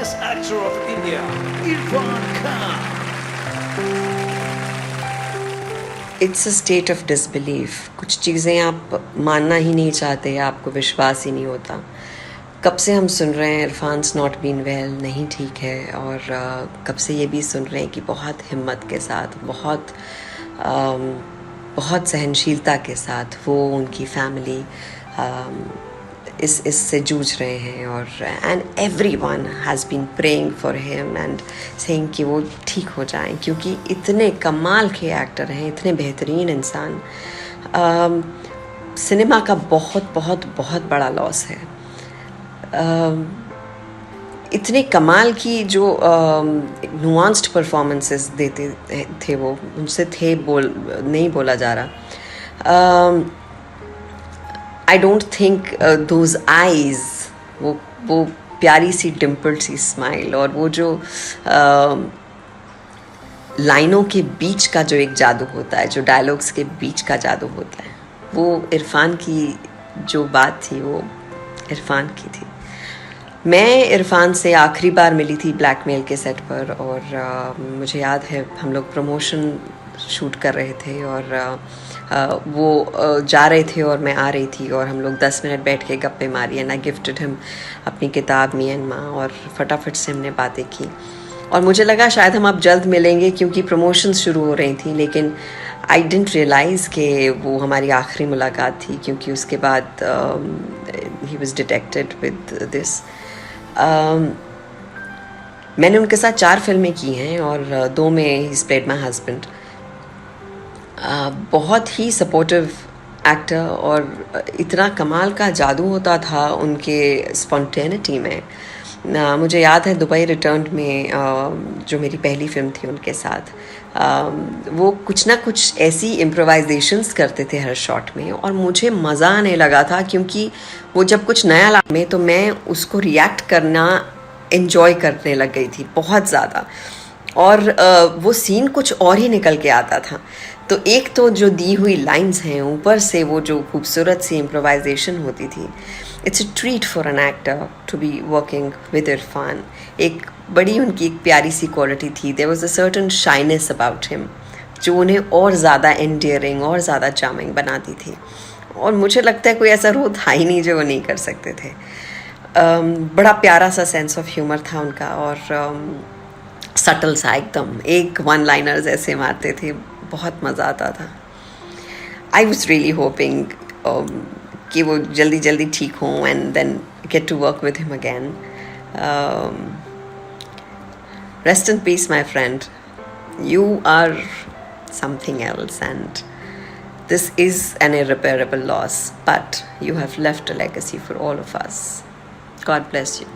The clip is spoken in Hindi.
famous actor of India, Irfan Khan. It's a state of disbelief. कुछ चीज़ें आप मानना ही नहीं चाहते, आपको विश्वास ही नहीं होता. कब से हम सुन रहे हैं इरफान्स नॉट बीन वेल, नहीं ठीक है, और कब से ये भी सुन रहे हैं कि बहुत हिम्मत के साथ, बहुत सहनशीलता के साथ वो उनकी फैमिली इससे जूझ रहे हैं. और and everyone has been praying for him and saying कि वो ठीक हो जाएं, क्योंकि इतने कमाल के एक्टर हैं, इतने बेहतरीन इंसान. सिनेमा का बहुत बहुत बहुत बड़ा लॉस है. इतने कमाल की जो नुआंस्ड परफॉर्मेंसेस देते थे वो, उनसे नहीं बोला जा रहा. I don't think those eyes, वो प्यारी सी डिम्पल्ड सी स्माइल, और वो जो लाइनों के बीच का जो एक जादू होता है, जो डायलॉग्स के बीच का जादू होता है, वो इरफान की जो बात थी वो इरफान की थी. मैं इरफान से आखिरी बार मिली थी ब्लैकमेल के सेट पर, और मुझे याद है हम लोग प्रमोशन शूट कर रहे थे, और वो जा रहे थे और मैं आ रही थी, और हम लोग 10 मिनट बैठ के गप्पे मारी. एंड आई गिफ्टेड हिम अपनी किताब मी एंड माँ, और फटाफट से हमने बातें की. और मुझे लगा शायद हम अब जल्द मिलेंगे क्योंकि प्रमोशंस शुरू हो रही थी, लेकिन आई डिडंट रियलाइज़ कि वो हमारी आखिरी मुलाकात थी, क्योंकि उसके बाद he was detected with this. मैंने उनके साथ 4 फिल्में की हैं, और 2 में ही प्लेड माई हस्बैंड. बहुत ही सपोर्टिव एक्टर, और इतना कमाल का जादू होता था उनके स्पॉन्टेनिटी में. मुझे याद है दुबई रिटर्न में जो मेरी पहली फिल्म थी उनके साथ, वो कुछ ना कुछ ऐसी इम्प्रोवाइजेशंस करते थे हर शॉट में, और मुझे मज़ा आने लगा था, क्योंकि वो जब कुछ नया में तो मैं उसको रिएक्ट करना एंजॉय करने लग गई थी बहुत ज़्यादा, और वो सीन कुछ और ही निकल के आता था. तो एक तो जो दी हुई लाइंस हैं, ऊपर से वो जो खूबसूरत सी इम्प्रोवाइजेशन होती थी. It's a treat for an actor to be working with Irrfan. एक बड़ी उनकी एक प्यारी सी क्वालिटी थी, there was a certain shyness about him, जो उन्हें और ज़्यादा एंडियरिंग और ज़्यादा चार्मिंग बनाती थी. और मुझे लगता है कोई ऐसा रोल था ही नहीं जो वो नहीं कर सकते थे. बड़ा प्यारा सा सेंस ऑफ ह्यूमर था उनका, और सटल सा एकदम, एक वन लाइनर्स ऐसे मारते थे, बहुत मज़ा आता था. आई वॉज रियली होपिंग कि वो जल्दी जल्दी ठीक हों and then get to work with him again. Rest in peace my friend, you are something else, and this is an irreparable loss, but you have left a legacy for all of us. God bless you.